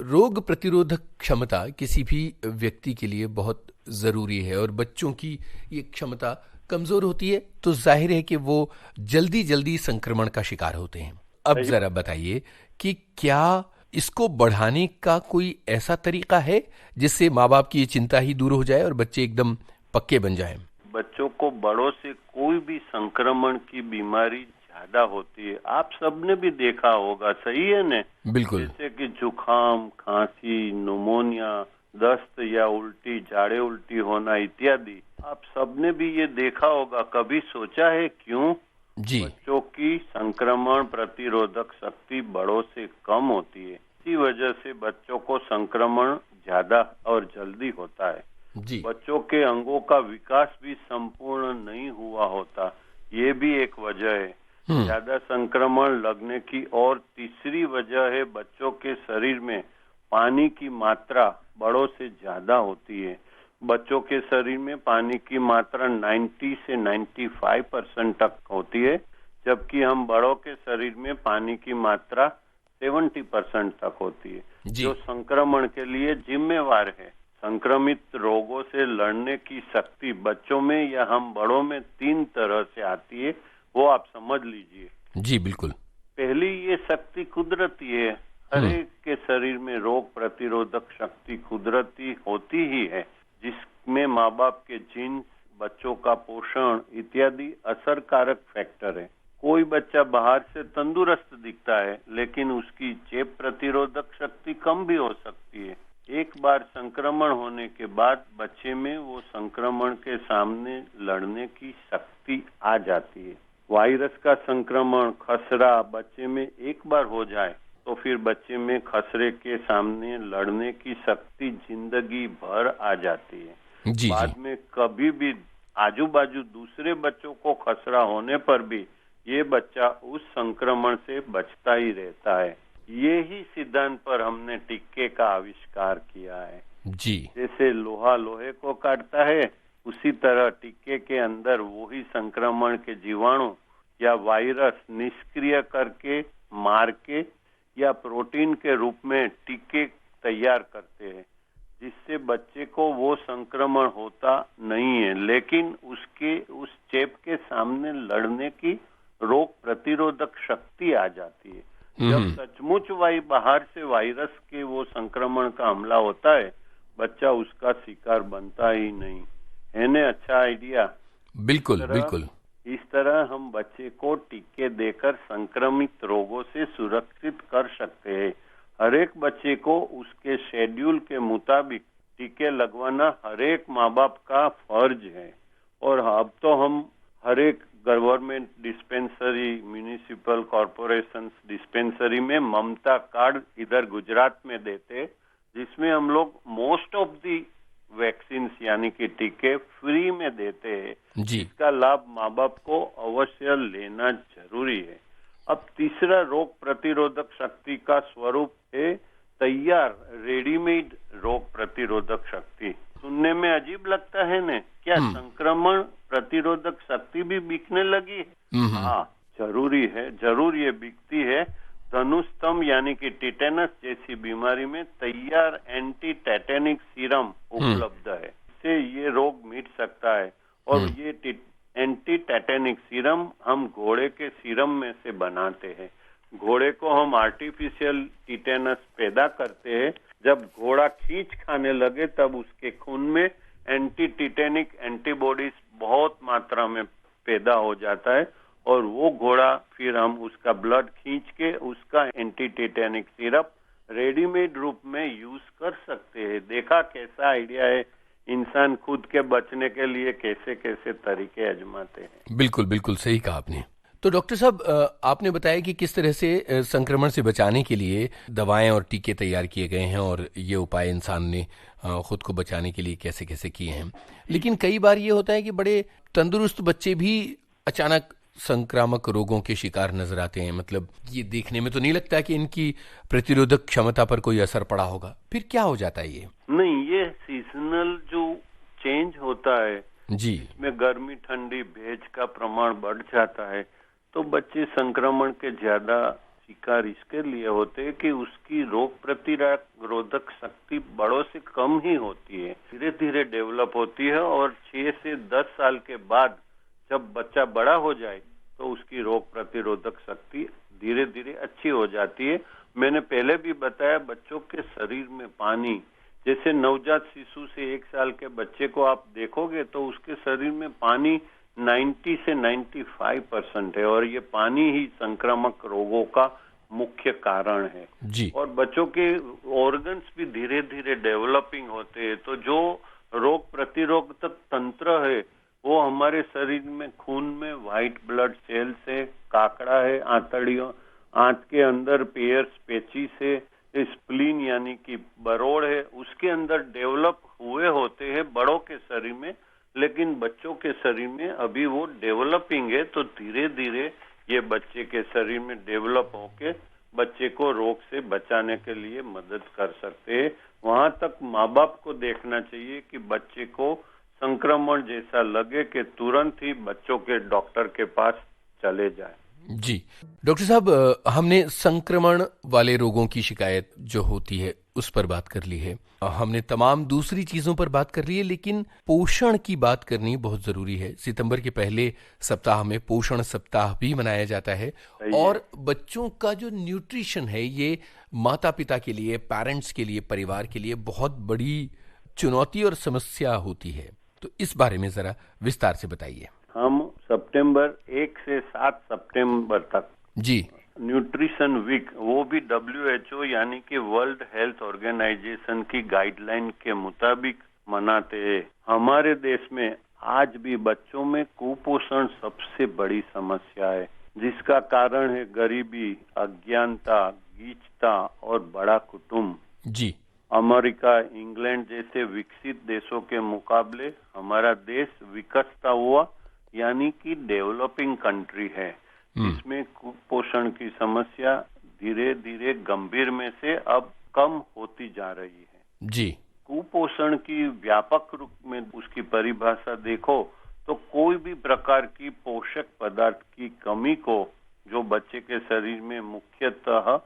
रोग प्रतिरोधक क्षमता किसी भी व्यक्ति के लिए बहुत ज़रूरी है, और बच्चों की ये क्षमता कमज़ोर होती है तो जाहिर है कि वो जल्दी जल्दी संक्रमण का शिकार होते हैं। अब ज़रा बताइए कि क्या इसको बढ़ाने का कोई ऐसा तरीका है जिससे माँ बाप की ये चिंता ही दूर हो जाए और बच्चे एकदम पक्के बन जाएं? बच्चों को बड़ों से कोई भी संक्रमण की बीमारी ज्यादा होती है, आप सबने भी देखा होगा, सही है न? बिल्कुल। जैसे कि जुकाम, खांसी, न्यूमोनिया, दस्त या उल्टी, झाड़े उल्टी होना इत्यादि, आप सबने भी ये देखा होगा। कभी सोचा है क्यों बच्चों की संक्रमण प्रतिरोधक शक्ति बड़ों से कम होती है? इसी वजह से बच्चों को संक्रमण ज्यादा और जल्दी होता है। जी। बच्चों के अंगों का विकास भी संपूर्ण नहीं हुआ होता, ये भी एक वजह है ज्यादा संक्रमण लगने की। और तीसरी वजह है बच्चों के शरीर में पानी की मात्रा बड़ों से ज्यादा होती है। बच्चों के शरीर में पानी की मात्रा 90 से 95% तक होती है, जबकि हम बड़ों के शरीर में पानी की मात्रा 70% तक होती है, जो संक्रमण के लिए जिम्मेवार है। संक्रमित रोगों से लड़ने की शक्ति बच्चों में या हम बड़ों में 3 तरह से आती है, वो आप समझ लीजिए। जी बिल्कुल। पहली ये शक्ति कुदरती है, हर एक के शरीर में रोग प्रतिरोधक शक्ति कुदरती होती ही है, जिसमें माँ बाप के जीन्स, बच्चों का पोषण इत्यादि असरकारक फैक्टर है। कोई बच्चा बाहर से तंदुरुस्त दिखता है, लेकिन उसकी चेप प्रतिरोधक शक्ति कम भी हो सकती है। एक बार संक्रमण होने के बाद बच्चे में वो संक्रमण के सामने लड़ने की शक्ति आ जाती है। वायरस का संक्रमण, खसरा बच्चे में एक बार हो जाए तो फिर बच्चे में खसरे के सामने लड़ने की शक्ति जिंदगी भर आ जाती है। बाद में कभी भी आजू बाजू दूसरे बच्चों को खसरा होने पर भी ये बच्चा उस संक्रमण से बचता ही रहता है। ये ही सिद्धांत पर हमने टीके का आविष्कार किया है। जी। जैसे लोहा लोहे को काटता है, उसी तरह टीके के अंदर वही संक्रमण के जीवाणु या वायरस निष्क्रिय करके, मार के या प्रोटीन के रूप में टीके तैयार करते हैं, जिससे बच्चे को वो संक्रमण होता नहीं है, लेकिन उसके उस चेप के सामने लड़ने की रोग प्रतिरोधक शक्ति आ जाती है। जब सचमुच बाहर से वायरस के वो संक्रमण का हमला होता है, बच्चा उसका शिकार बनता ही नहीं है। ने अच्छा आइडिया? बिल्कुल बिल्कुल। इस तरह हम बच्चे को टीके देकर संक्रमित रोगों से सुरक्षित कर सकते हैं। हर एक बच्चे को उसके शेड्यूल के मुताबिक टीके लगवाना हर एक माँ बाप का फर्ज है। और अब तो हम हर एक government dispensary, municipal corporation dispensary में ममता कार्ड इधर गुजरात में देते, जिसमें हम लोग मोस्ट ऑफ दी वैक्सीन यानी कि टीके फ्री में देते हैं। इसका लाभ माँ बाप को अवश्य लेना जरूरी है। अब तीसरा रोग प्रतिरोधक शक्ति का स्वरूप है तैयार रेडीमेड रोग प्रतिरोधक शक्ति। सुनने में अजीब लगता है न, क्या संक्रमण प्रतिरोधक शक्ति भी बिकने लगी है? हाँ, जरूरी है, जरूर ये बिकती है। धनुस्तंभ यानी कि टिटेनस जैसी बीमारी में तैयार एंटी टेटेनिक सीरम उपलब्ध है, इससे ये रोग मिट सकता है। और ये एंटी टेटेनिक सीरम हम घोड़े के सीरम में से बनाते हैं। घोड़े को हम आर्टिफिशियल टिटेनस पैदा करते हैं। जब घोड़ा खींच खाने लगे तब उसके खून में एंटी टिटेनिक एंटीबॉडीज बहुत मात्रा में पैदा हो जाता है, और वो घोड़ा फिर हम उसका ब्लड खींच के उसका एंटी टिटेनिक सिरप रेडीमेड रूप में यूज कर सकते हैं। देखा कैसा आइडिया है? इंसान खुद के बचने के लिए कैसे कैसे तरीके आजमाते हैं। बिल्कुल बिल्कुल सही कहा आपने। तो डॉक्टर साहब, आपने बताया कि किस तरह से संक्रमण से बचाने के लिए दवाएं और टीके तैयार किए गए हैं और ये उपाय इंसान ने खुद को बचाने के लिए कैसे कैसे किए हैं। लेकिन कई बार ये होता है कि बड़े तंदुरुस्त बच्चे भी अचानक संक्रामक रोगों के शिकार नजर आते हैं। मतलब ये देखने में तो नहीं लगता कि इनकी प्रतिरोधक क्षमता पर कोई असर पड़ा होगा, फिर क्या हो जाता है ये? नहीं, ये सीजनल जो चेंज होता है जी, इसमें गर्मी ठंडी भेज का प्रमाण बढ़ जाता है, तो बच्चे संक्रमण के ज्यादा शिकार इसके लिए होते हैं कि उसकी रोग प्रतिरोधक शक्ति बड़ों से कम ही होती है, धीरे धीरे डेवलप होती है। और 6 से 10 साल के बाद जब बच्चा बड़ा हो जाए तो उसकी रोग प्रतिरोधक शक्ति धीरे धीरे अच्छी हो जाती है। मैंने पहले भी बताया, बच्चों के शरीर में पानी, जैसे नवजात शिशु से 1 साल के बच्चे को आप देखोगे तो उसके शरीर में पानी 90 से 95% है, और ये पानी ही संक्रामक रोगों का मुख्य कारण है जी। और बच्चों के ऑर्गन्स भी धीरे धीरे डेवलपिंग होते हैं, तो जो रोग प्रतिरोधक तंत्र है वो हमारे शरीर में खून में व्हाइट ब्लड सेल्स है, काकड़ा है, आंतड़ियों, आंत के अंदर पेयर्स पेचिस है, स्प्लीन यानी कि बरोड़ है, उसके अंदर डेवलप हुए होते हैं बड़ों के शरीर में, लेकिन बच्चों के शरीर में अभी वो डेवलपिंग है। तो धीरे धीरे ये बच्चे के शरीर में डेवलप होके बच्चे को रोग से बचाने के लिए मदद कर सकते हैं। वहां तक माँ बाप को देखना चाहिए कि बच्चे को संक्रमण जैसा लगे कि तुरंत ही बच्चों के डॉक्टर के पास चले जाए। जी डॉक्टर साहब, हमने संक्रमण वाले रोगों की शिकायत जो होती है उस पर बात कर ली है, हमने तमाम दूसरी चीजों पर बात कर ली है, लेकिन पोषण की बात करनी बहुत जरूरी है। सितंबर के पहले सप्ताह में पोषण सप्ताह भी मनाया जाता है और बच्चों का जो न्यूट्रिशन है ये माता पिता के लिए, पेरेंट्स के लिए, परिवार के लिए बहुत बड़ी चुनौती और समस्या होती है। तो इस बारे में जरा विस्तार से बताइए। हम सितंबर 1 से 7 सितंबर तक जी न्यूट्रिशन वीक, वो भी WHO यानी कि वर्ल्ड हेल्थ ऑर्गेनाइजेशन की गाइडलाइन के मुताबिक मनाते हैं। हमारे देश में आज भी बच्चों में कुपोषण सबसे बड़ी समस्या है, जिसका कारण है गरीबी, अज्ञानता, गीचता और बड़ा कुटुंब। जी अमेरिका, इंग्लैंड जैसे विकसित देशों के मुकाबले हमारा देश विकसता हुआ यानी कि डेवलपिंग कंट्री है। इसमें कुपोषण की समस्या धीरे धीरे गंभीर में से अब कम होती जा रही है। जी कुपोषण की व्यापक रूप में उसकी परिभाषा देखो तो कोई भी प्रकार की पोषक पदार्थ की कमी को, जो बच्चे के शरीर में मुख्यतः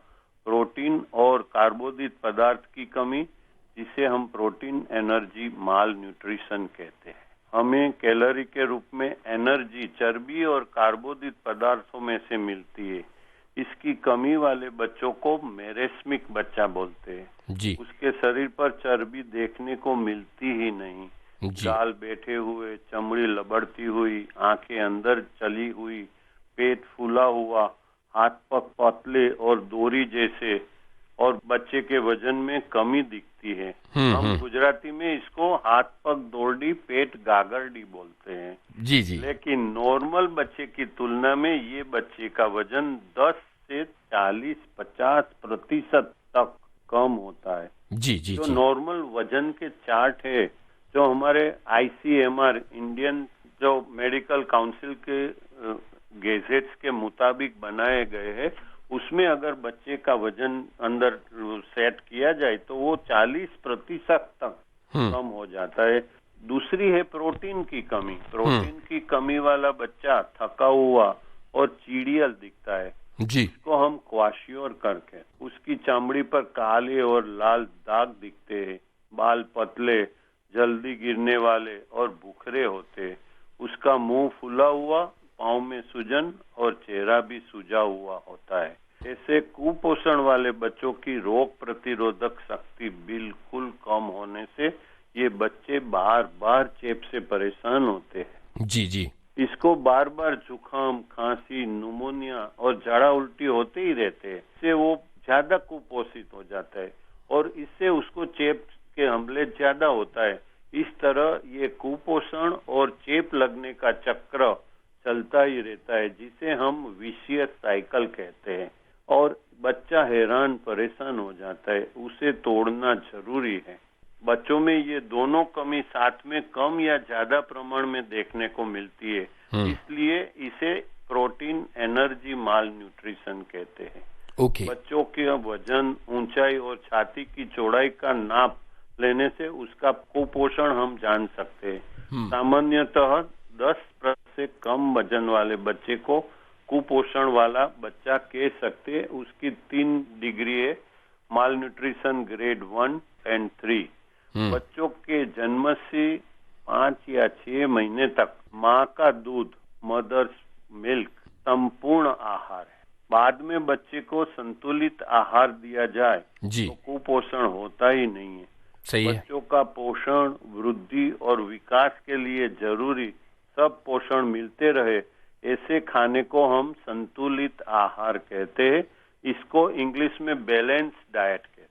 प्रोटीन और कार्बोदीत पदार्थ की कमी, जिसे हम प्रोटीन एनर्जी माल न्यूट्रिशन कहते हैं। हमें कैलोरी के रूप में एनर्जी चर्बी और कार्बोदीत पदार्थों में से मिलती है। इसकी कमी वाले बच्चों को मेरेस्मिक बच्चा बोलते हैं। जी उसके शरीर पर चर्बी देखने को मिलती ही नहीं, गाल बैठे हुए, चमड़ी लबड़ती हुई, आंखें अंदर चली हुई, पेट फूला हुआ, हाथ पग पतले और दोरी जैसे, और बच्चे के वजन में कमी दिखती है। हम गुजराती में इसको हाथ पग दोरडी, पेट गागरडी बोलते हैं। जी जी लेकिन नॉर्मल बच्चे की तुलना में ये बच्चे का वजन 10 से 40-50% तक कम होता है। जी जी जो नॉर्मल वजन के चार्ट है, जो हमारे ICMR इंडियन जो मेडिकल काउंसिल के गैजेट्स के मुताबिक बनाए गए हैं, उसमें अगर बच्चे का वजन अंदर सेट किया जाए तो वो 40% तक कम हो जाता है। दूसरी है प्रोटीन की कमी। प्रोटीन की कमी वाला बच्चा थका हुआ और चीड़ियल दिखता है। जी इसको हम क्वाशियोर करके, उसकी चमड़ी पर काले और लाल दाग दिखते हैं, बाल पतले, जल्दी गिरने वाले और बुखरे होते, उसका मुंह फूला हुआ, पाँव में सूजन और चेहरा भी सूजा हुआ होता है। ऐसे कुपोषण वाले बच्चों की रोग प्रतिरोधक शक्ति बिल्कुल कम होने से ये बच्चे बार बार चेप से परेशान होते हैं। जी जी इसको बार बार जुकाम, खांसी, न्यूमोनिया और झाड़ा उल्टी होते ही रहते हैं। इससे वो ज्यादा कुपोषित हो जाता है और इससे उसको चेप के हमले ज्यादा होता है। इस तरह ये कुपोषण और चेप लगने का चक्र चलता ही रहता है, जिसे हम विशियस साइकिल कहते हैं, और बच्चा हैरान परेशान हो जाता है। उसे तोड़ना जरूरी है। बच्चों में ये दोनों कमी साथ में कम या ज्यादा प्रमाण में देखने को मिलती है, इसलिए इसे प्रोटीन एनर्जी माल न्यूट्रिशन कहते हैं। बच्चों के वजन, ऊंचाई और छाती की चौड़ाई का नाप लेने से उसका कुपोषण हम जान सकते हैं। सामान्यतः 10% से कम वजन वाले बच्चे को कुपोषण वाला बच्चा कह सकते हैं। उसकी 3 डिग्री है, माल न्यूट्रिशन ग्रेड 1 और 3। बच्चों के जन्म से 5 या 6 महीने तक माँ का दूध, मदर्स मिल्क, संपूर्ण आहार है। बाद में बच्चे को संतुलित आहार दिया जाए तो कुपोषण होता ही नहीं है। सही है। बच्चों का पोषण, वृद्धि और विकास के लिए जरूरी सब पोषण मिलते रहे, ऐसे खाने को हम संतुलित आहार कहते हैं। इसको इंग्लिश में बैलेंस्ड डाइट कहते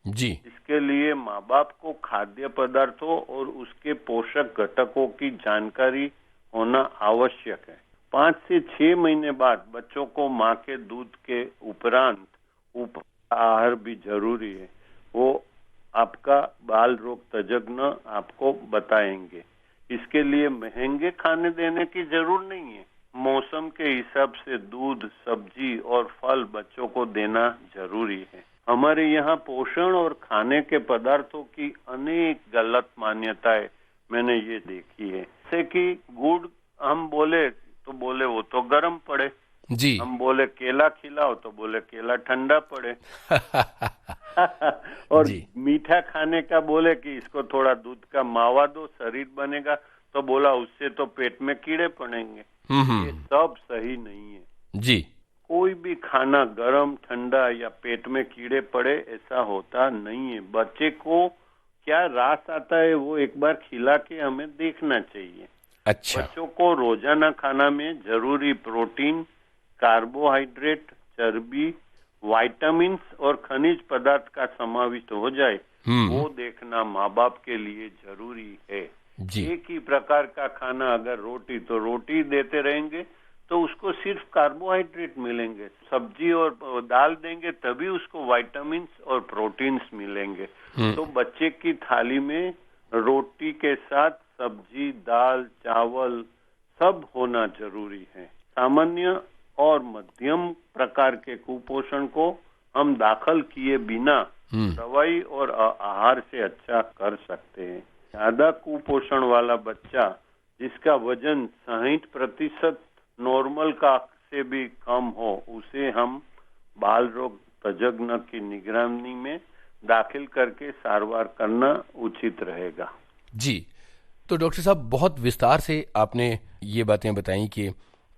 हैं। जी। इसके लिए माँ बाप को खाद्य पदार्थों और उसके पोषक घटकों की जानकारी होना आवश्यक है। 5 से 6 महीने बाद बच्चों को माँ के दूध के उपरांत आहार भी जरूरी है, वो आपका बाल रोग तज्ञ आपको बताएंगे। इसके लिए महंगे खाने देने की जरूरत नहीं है। मौसम के हिसाब से दूध, सब्जी और फल बच्चों को देना जरूरी है। हमारे यहाँ पोषण और खाने के पदार्थों की अनेक गलत मान्यताएं मैंने ये देखी है। जैसे कि गुड़ हम बोले तो बोले वो तो गर्म पड़े, जी। हम बोले केला खिलाओ तो बोले केला ठंडा पड़े। और जी। मीठा खाने का बोले कि इसको थोड़ा दूध का मावा दो, शरीर बनेगा, तो बोला उससे तो पेट में कीड़े पड़ेंगे। ये सब सही नहीं है जी। कोई भी खाना गरम, ठंडा या पेट में कीड़े पड़े ऐसा होता नहीं है। बच्चे को क्या रास आता है वो एक बार खिला के हमें देखना चाहिए। अच्छा। बच्चों को रोजाना खाना में जरूरी प्रोटीन, कार्बोहाइड्रेट, चर्बी, विटामिन और खनिज पदार्थ का समाविष्ट हो जाए वो देखना माँ बाप के लिए जरूरी है। जी। एक ही प्रकार का खाना अगर रोटी तो रोटी देते रहेंगे तो उसको सिर्फ कार्बोहाइड्रेट मिलेंगे, सब्जी और दाल देंगे तभी उसको विटामिन और प्रोटीन्स मिलेंगे। तो बच्चे की थाली में रोटी के साथ सब्जी, दाल, चावल सब होना जरूरी है। सामान्य और मध्यम प्रकार के कुपोषण को हम दाखिल किए बिना दवाई और आहार से अच्छा कर सकते हैं। ज्यादा कुपोषण वाला बच्चा जिसका वजन 60% नॉर्मल का से भी कम हो उसे हम बाल रोग तज्ञ की निगरानी में दाखिल करके सारवार करना उचित रहेगा। जी। तो डॉक्टर साहब बहुत विस्तार से आपने ये बातें बताई कि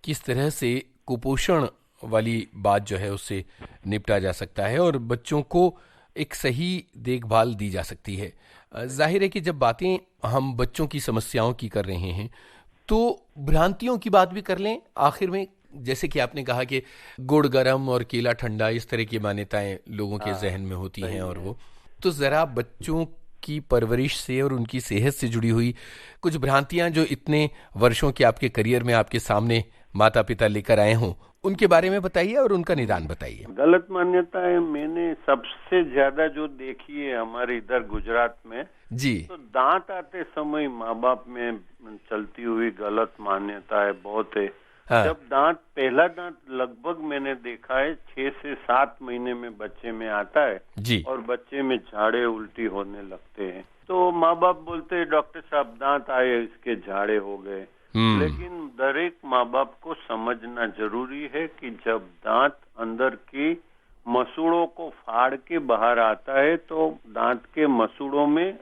किस तरह से कुपोषण वाली बात जो है उससे निपटा जा सकता है और बच्चों को एक सही देखभाल दी जा सकती है। जाहिर है कि जब बातें हम बच्चों की समस्याओं की कर रहे हैं तो भ्रांतियों की बात भी कर लें आखिर में। जैसे कि आपने कहा कि गुड़ गरम और केला ठंडा, इस तरह की मान्यताएं लोगों के जहन में होती हैं और वो तो ज़रा बच्चों की परवरिश से और उनकी सेहत से जुड़ी हुई कुछ भ्रांतियां जो इतने वर्षों के आपके करियर में आपके सामने माता पिता लेकर आए हों उनके बारे में बताइए और उनका निदान बताइए। गलत मान्यताएं मैंने सबसे ज्यादा जो देखी है हमारे इधर गुजरात में जी। तो दांत आते समय माँ बाप में चलती हुई गलत मान्यताएं बहुत है। हाँ। जब पहला दांत लगभग मैंने देखा है 6 से 7 महीने में बच्चे में आता है जी। और बच्चे में झाड़े उल्टी होने लगते हैं तो माँ बाप बोलते हैं डॉक्टर साहब दांत आए इसके झाड़े हो गए। लेकिन दरेक माँ बाप को समझना जरूरी है कि जब दांत अंदर की मसूड़ों को फाड़ के बाहर आता है तो दांत के मसूड़ों में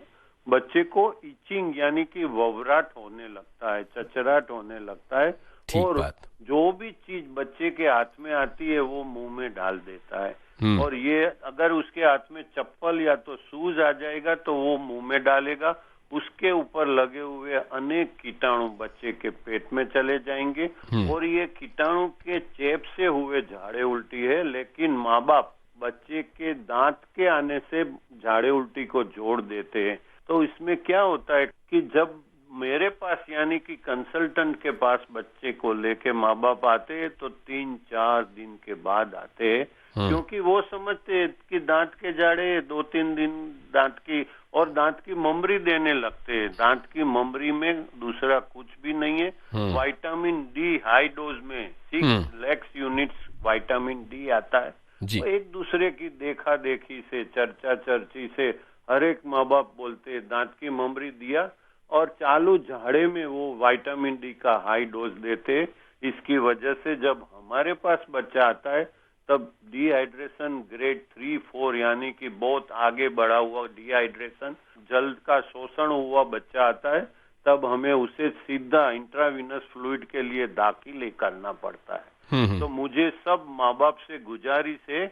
बच्चे को इचिंग यानी कि ववराट होने लगता है, चचराट होने लगता है और जो भी चीज बच्चे के हाथ में आती है वो मुंह में डाल देता है। और ये अगर उसके हाथ में चप्पल या तो शूज आ जाएगा तो वो मुंह में डालेगा, उसके ऊपर लगे हुए अनेक कीटाणु बच्चे के पेट में चले जाएंगे और ये कीटाणु के चेप से हुए झाड़े उल्टी है। लेकिन माँ बाप बच्चे के दांत के आने से झाड़े उल्टी को जोड़ देते हैं। तो इसमें क्या होता है कि जब मेरे पास यानी कि कंसल्टेंट के पास बच्चे को लेके माँ बाप आते हैं तो 3-4 दिन के बाद आते हैं क्योंकि वो समझते हैं कि दांत के जाड़े 2-3 दिन दांत की ममरी देने लगते हैं। दांत की ममरी में दूसरा कुछ भी नहीं है, विटामिन डी हाई डोज में 6 लाख यूनिट्स विटामिन डी आता है। तो एक दूसरे की देखा देखी से चर्ची से हर एक माँ बाप बोलते हैं दांत की ममरी दिया और चालू झाड़े में वो विटामिन डी का हाई डोज देते। इसकी वजह से जब हमारे पास बच्चा आता है तब डिहाइड्रेशन ग्रेड 3-4 यानी कि बहुत आगे बढ़ा हुआ डिहाइड्रेशन, जल का शोषण हुआ बच्चा आता है तब हमें उसे सीधा इंट्रावीनस फ्लूइड के लिए दाखिल करना पड़ता है। तो मुझे सब माँ बाप से गुजारिश है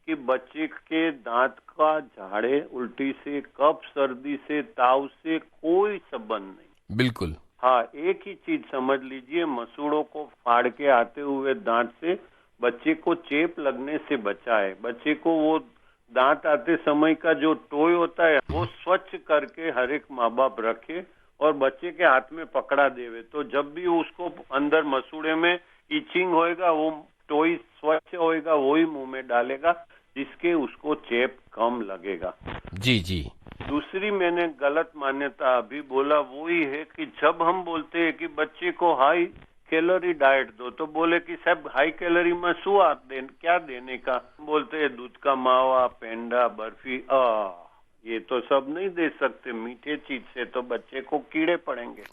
कि बच्चे के दांत का झाड़े उल्टी से, कफ, सर्दी से, ताव से कोई संबंध नहीं। बिल्कुल। हाँ, एक ही चीज समझ लीजिए, मसूड़ों को फाड़ के आते हुए दांत से बच्चे को चेप लगने से बचाए। बच्चे को वो दांत आते समय का जो टॉय होता है वो स्वच्छ करके हर एक माँ बाप रखे और बच्चे के हाथ में पकड़ा देवे तो जब भी उसको अंदर मसूड़े में इचिंग होएगा वो टॉय स्वच्छ होएगा वही मुंह में डालेगा जिसके उसको चेप कम लगेगा। जी जी। दूसरी मैंने गलत मान्यता अभी बोला वो ही है कि जब हम बोलते हैं कि बच्चे को हाई कैलोरी डाइट दो तो बोले कि साहब हाई कैलोरी में शू क्या देने का, बोलते हैं दूध का मावा, पेंडा, बर्फी। ये तो सब नहीं दे सकते, मीठे चीज से तो बच्चे को कीड़े पड़ेंगे।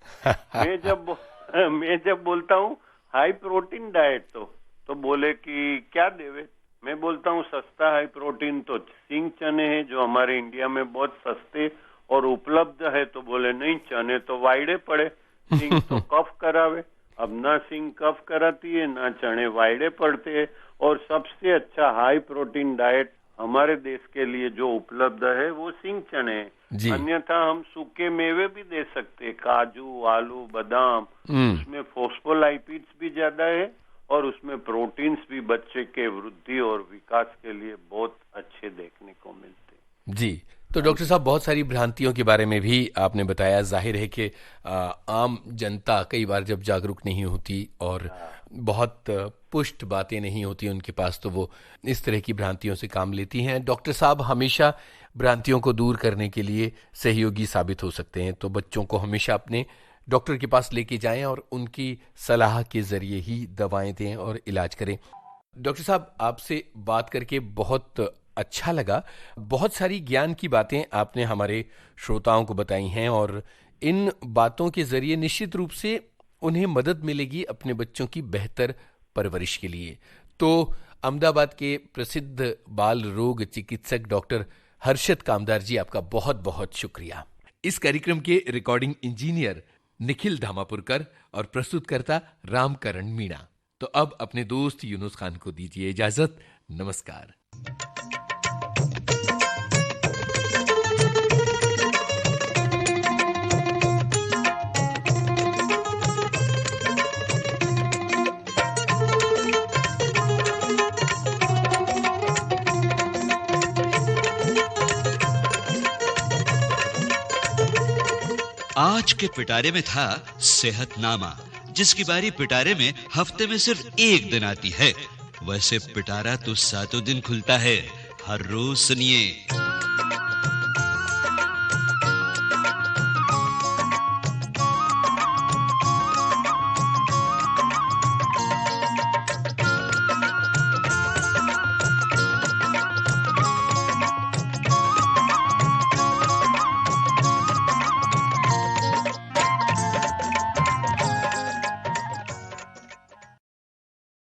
मैं जब बोलता हूँ हाई प्रोटीन डाइट तो बोले कि क्या देवे। मैं बोलता हूँ सस्ता हाई प्रोटीन तो सिंग चने हैं जो हमारे इंडिया में बहुत सस्ते और उपलब्ध है। तो बोले नहीं, चने तो वाइडे पड़े, सिंग तो कफ करावे। अब ना सिंग कफ कराती है ना चने वाइडे पड़ते हैं। और सबसे अच्छा हाई प्रोटीन डाइट हमारे देश के लिए जो उपलब्ध है वो सिंग चने है। अन्यथा हम सूखे मेवे भी दे सकते हैं, काजू, आलू, बादाम। उसमें फोस्फोलाइपिड्स भी ज्यादा है और उसमें प्रोटीन्स भी बच्चे के वृद्धि और विकास के लिए बहुत अच्छे देखने को मिलते हैं। जी, तो डॉक्टर साहब बहुत सारी भ्रांतियों के बारे में भी आपने बताया। जाहिर है कि आम जनता कई बार जब जागरूक नहीं होती और बहुत पुष्ट बातें नहीं होती उनके पास, तो वो इस तरह की भ्रांतियों से काम लेती हैं। डॉक्टर साहब हमेशा भ्रांतियों को दूर करने के लिए सहयोगी साबित हो सकते हैं, तो बच्चों को हमेशा अपने डॉक्टर के पास लेके जाएं और उनकी सलाह के जरिए ही दवाएं दें और इलाज करें। डॉक्टर साहब आपसे बात करके बहुत अच्छा लगा। बहुत सारी ज्ञान की बातें आपने हमारे श्रोताओं को बताई हैं और इन बातों के जरिए निश्चित रूप से उन्हें मदद मिलेगी अपने बच्चों की बेहतर परवरिश के लिए। तो अहमदाबाद के प्रसिद्ध बाल रोग चिकित्सक डॉक्टर हर्षद कामदार जी, आपका बहुत बहुत शुक्रिया। इस कार्यक्रम के रिकॉर्डिंग इंजीनियर निखिल धामापुरकर और प्रस्तुतकर्ता रामकरण मीणा। तो अब अपने दोस्त यूनुस खान को दीजिए इजाजत। नमस्कार। आज के पिटारे में था सेहतनामा, जिसकी बारी पिटारे में हफ्ते में सिर्फ एक दिन आती है। वैसे पिटारा तो सातों दिन खुलता है। हर रोज सुनिए।